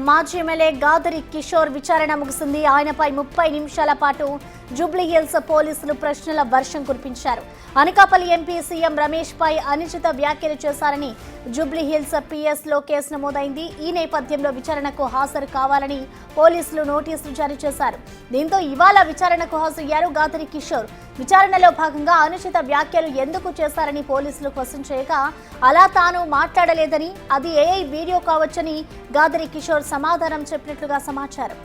మాజీ ఎమ్మెల్యే గాదరి కిషోర్ విచారణ ముగిసింది. ఆయనపై 30 నిమిషాల పాటు జూబ్లీ హిల్స్ పోలీసులు ప్రశ్నల వర్షం కురిపించారు. అనకాపల్లి ఎంపీ సీఎం రమేష్ పై అనుచిత వ్యాఖ్యలు చేశారని జూబ్లీ హిల్స్ పిఎస్ లో కేసు నమోదైంది. ఈ నేపథ్యంలో విచారణకు హాజరు కావాలని పోలీసులు నోటీసులు జారీ చేశారు. దీంతో ఇవాళ విచారణకు హాజరయ్యారు గాదరి కిషోర్. విచారణలో భాగంగా అనుచిత వ్యాఖ్యలు ఎందుకు చేశారని పోలీసులు క్వశ్చన్ చేయగా అలా తాను మాట్లాడలేదని, అది ఏఐ వీడియో కావచ్చని గాదరి కిషోర్ సమాధానం చెప్పినట్లుగా సమాచారం.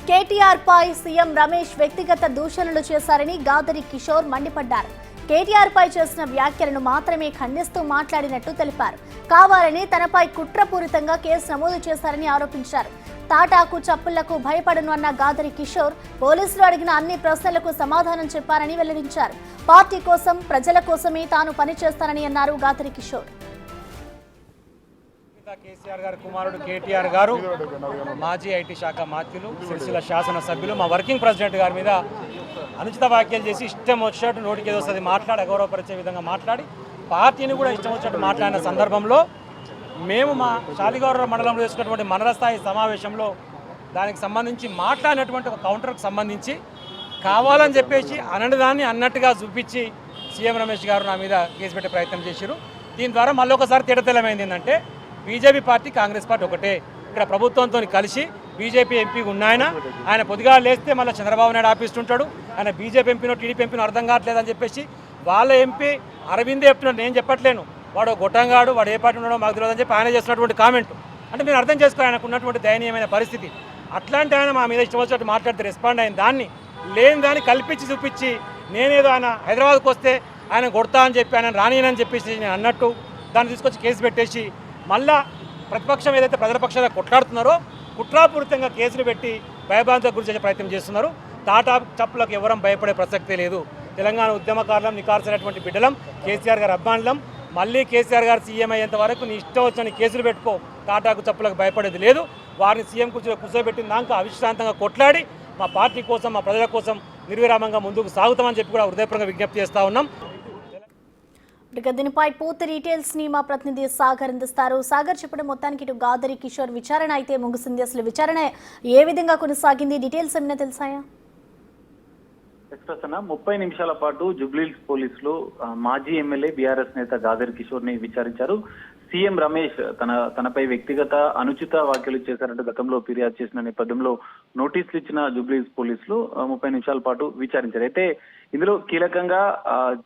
కేటీఆర్ పై సీఎం రమేష్ వ్యక్తిగత దూషణలు చేశారని గాదరి కిషోర్ మండిపడ్డారు. కేటీఆర్ పై చేసిన వ్యాఖ్యలను మాత్రమే ఖండిస్తూ మాట్లాడినట్టు తెలిపారు. కావాలని తనపై కుట్రపూరితంగా కేసు నమోదు చేశారని ఆరోపించారు. తాటాకు చప్పుళ్లకు భయపడను అన్న గాదరి కిషోర్ పోలీసులు అడిగిన అన్ని ప్రశ్నలకు సమాధానం చెప్పారని వెల్లడించారు. పార్టీ కోసం, ప్రజల కోసమే తాను పనిచేస్తానని అన్నారు గాదరి కిషోర్. కేసీఆర్ గారి కుమారుడు కేటీఆర్ గారు, మాజీ ఐటీ శాఖ మంత్రులు, సిరిసిల్ల శాసనసభ్యులు, మా వర్కింగ్ ప్రెసిడెంట్ గారి మీద అనుచిత వ్యాఖ్యలు చేసి ఇష్టం వచ్చినట్టు నోటికి ఏదో వస్తుంది మాట్లాడి అగౌరవపరిచే విధంగా మాట్లాడి పార్టీని కూడా ఇష్టం వచ్చినట్టు మాట్లాడిన సందర్భంలో మేము మా శాలిగౌరవ మండలంలో చేసుకున్నటువంటి మండల స్థాయి సమావేశంలో దానికి సంబంధించి మాట్లాడినటువంటి ఒక కౌంటర్కి సంబంధించి కావాలని చెప్పేసి అననిదాన్ని అన్నట్టుగా చూపించి సీఎం రమేష్ గారు నా మీద కేసు పెట్టే ప్రయత్నం చేశారు. దీని ద్వారా మళ్ళీ ఒకసారి తేటతెల్లమైంది ఏంటంటే బీజేపీ పార్టీ, కాంగ్రెస్ పార్టీ ఒకటే. ఇక్కడ ప్రభుత్వంతో కలిసి బీజేపీ ఎంపీ ఆయన పొద్దుగా లేస్తే మళ్ళీ చంద్రబాబు నాయుడు ఆపిస్తుంటాడు. ఆయన బీజేపీ ఎంపీనో టీడీపీ ఎంపీనో అర్థం కావట్లేదని చెప్పేసి వాళ్ళ ఎంపీ అరవిందే చెప్తున్నాడు, నేను చెప్పట్లేను, వాడు గొట్టంగాడు, వాడు ఏ పార్టీ ఉన్నాడో మాకు తెలియదని చెప్పి ఆయన చేస్తున్నటువంటి కామెంట్. అంటే మీరు అర్థం చేసుకోవాలి ఆయనకు ఉన్నటువంటి దయనీయమైన పరిస్థితి. అట్లాంటి ఆయన మా మీద ఇష్టం వచ్చినట్టు మాట్లాడితే రెస్పాండ్ అయిన దాన్ని లేని దాన్ని కల్పించి చూపించి నేనేదో ఆయన హైదరాబాద్కి వస్తే ఆయన కొడతా అని చెప్పి ఆయన రానియనని చెప్పేసి నేను అన్నట్టు దాన్ని తీసుకొచ్చి కేసు పెట్టేసి మళ్ళా ప్రతిపక్షం ఏదైతే ప్రజల పక్షంగా కొట్లాడుతున్నారో కుట్రాపూరితంగా కేసులు పెట్టి భయభ్రాంతులకు గురి చేసే ప్రయత్నం చేస్తున్నారు. తాటా చప్పులకు ఎవరం భయపడే ప్రసక్తే లేదు. తెలంగాణ ఉద్యమకారులం, నికార్సినటువంటి బిడ్డలం, కేసీఆర్ గారు అభిమానులం. మళ్ళీ కేసీఆర్ గారు సీఎం అయ్యేంత వరకు నీ ఇష్టం వచ్చని కేసులు పెట్టుకో, తాటాకు చప్పులకు భయపడేది లేదు. వారిని సీఎం కుర్చీలో కూర్చోబెట్టిన దాకా అవిశ్రాంతంగా కొట్లాడి మా పార్టీ కోసం, మా ప్రజల కోసం నిర్విరామంగా ముందుకు సాగుతామని చెప్పి కూడా హృదయపూర్వకంగా విజ్ఞప్తి చేస్తూ ఉన్నాం. దీనిపై పూర్తి డీటెయిల్స్ ని మా ప్రతినిధి సాగర్ అందిస్తారు. సాగర్, చెప్పడం మొత్తానికి ఇటు గాదరి కిషోర్ విచారణ అయితే ముగిసింది. అసలు విచారణ ఏ విధంగా కొనసాగింది, డీటెయిల్స్ ఏమైనా తెలుసాయా? 30 నిమిషాల పాటు జూబ్లీహిల్స్ పోలీసులు మాజీ ఎమ్మెల్యే బీఆర్ఎస్ నేత గాదరి కిషోర్ ని విచారించారు. సీఎం రమేష్ తనపై వ్యక్తిగత అనుచిత వ్యాఖ్యలు చేశారంటూ గతంలో ఫిర్యాదు చేసిన నేపథ్యంలో నోటీసులు ఇచ్చిన జూబ్లీహిల్స్ పోలీసులు 30 నిమిషాల పాటు విచారించారు. అయితే ఇందులో కీలకంగా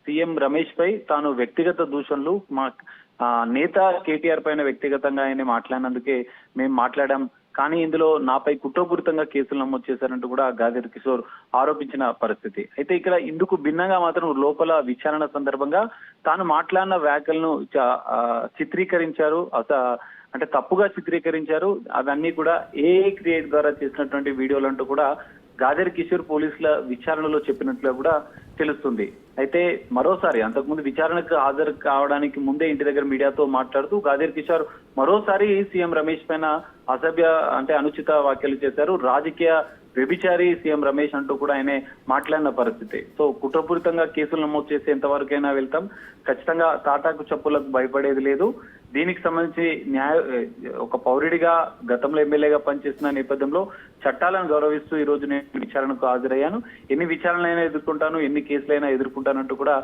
సీఎం రమేష్ పై తాను వ్యక్తిగత దూషణలు, మా నేత కేటీఆర్ పైన వ్యక్తిగతంగా ఆయన మాట్లాడినందుకే మేము మాట్లాడాం, కానీ ఇందులో నాపై కుట్రపూరితంగా కేసులు నమోదు చేశారంటూ కూడా గాదరి కిషోర్ ఆరోపించిన పరిస్థితి. అయితే ఇక్కడ ఇందుకు భిన్నంగా మాత్రం లోపల విచారణ సందర్భంగా తాను మాట్లాడిన వ్యాఖ్యలను చిత్రీకరించారు, అంటే తప్పుగా చిత్రీకరించారు. అవన్నీ కూడా ఏఐ క్రియేట్ ద్వారా చేసినటువంటి వీడియోలు అంటూ కూడా గాదరి కిషోర్ పోలీసుల విచారణలో చెప్పినట్లు కూడా తెలుస్తుంది. అయితే మరోసారి అంతకుముందు విచారణకు హాజరు కావడానికి ముందే ఇంటి దగ్గర మీడియాతో మాట్లాడుతూ గాదరి కిషోర్ మరోసారి సీఎం రమేష్ పైన అనుచిత వ్యాఖ్యలు చేశారు. రాజకీయ వ్యభిచారి సీఎం రమేష్ అంటూ కూడా ఆయన మాట్లాడిన పరిస్థితి. సో కుట్రపూరితంగా కేసులు నమోదు చేసి ఎంతవరకైనా వెళ్తాం, ఖచ్చితంగా తాటాకు చప్పులకు భయపడేది లేదు. దీనికి సంబంధించి ఒక పౌరుడిగా గతంలో ఎమ్మెల్యేగా పనిచేస్తున్న నేపథ్యంలో చట్టాలను గౌరవిస్తూ ఈ రోజు నేను విచారణకు హాజరయ్యాను. ఎన్ని విచారణలైనా ఎదుర్కొంటాను, ఎన్ని కేసులైనా ఎదుర్కొంటానంటూ కూడా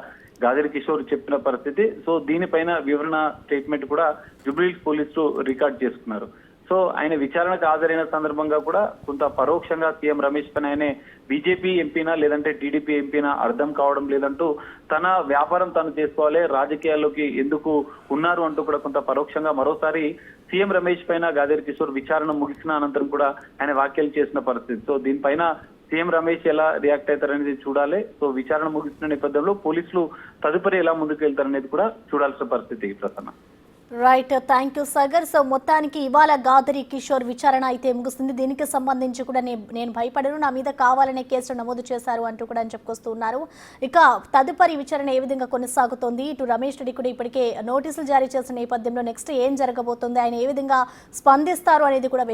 గాదరి కిషోర్ చెప్పిన పరిస్థితి. సో దీనిపైన వివరణ స్టేట్మెంట్ కూడా జూబ్లీహిల్స్ పోలీసులు రికార్డ్ చేసుకున్నారు. సో ఆయన విచారణకు హాజరైన సందర్భంగా కూడా కొంత పరోక్షంగా సీఎం రమేష్ పైన ఆయనే బీజేపీ ఎంపీనా లేదంటే టీడీపీ ఎంపీనా అర్థం కావడం లేదంటూ, తన వ్యాపారం తను చేసుకోవాలి, రాజకీయాల్లోకి ఎందుకు ఉన్నారు అంటూ కూడా కొంత పరోక్షంగా మరోసారి సీఎం రమేష్ పైన గాదరి కిషోర్ విచారణ ముగిసిన అనంతరం కూడా ఆయన వ్యాఖ్యలు చేసిన పరిస్థితి. సో దీనిపైన సీఎం రమేష్ ఎలా రియాక్ట్ అవుతారనేది చూడాలి. సో విచారణ ముగిసిన నేపథ్యంలో పోలీసులు తదుపరి ఎలా ముందుకు వెళ్తారనేది కూడా చూడాల్సిన పరిస్థితి. Prasanna. Right, thank you Sagar. So మొత్తానికి ఇవాళ గాదరి కిషోర్ విచారణ అయితే ముగుస్తుంది. దీనికి సంబంధించి కూడా నేను భయపడను, నా మీద కావాలనే కేసులు నమోదు చేశారు అంటూ కూడా చెప్పుకొస్తూ ఉన్నారు. ఇక తదుపరి విచారణ ఏ విధంగా కొనసాగుతోంది, ఇటు రమేష్ రెడ్డి కూడా ఇప్పటికే నోటీసులు జారీ చేసిన నేపథ్యంలో నెక్స్ట్ ఏం జరగబోతుంది, ఆయన ఏ విధంగా స్పందిస్తారు అనేది కూడా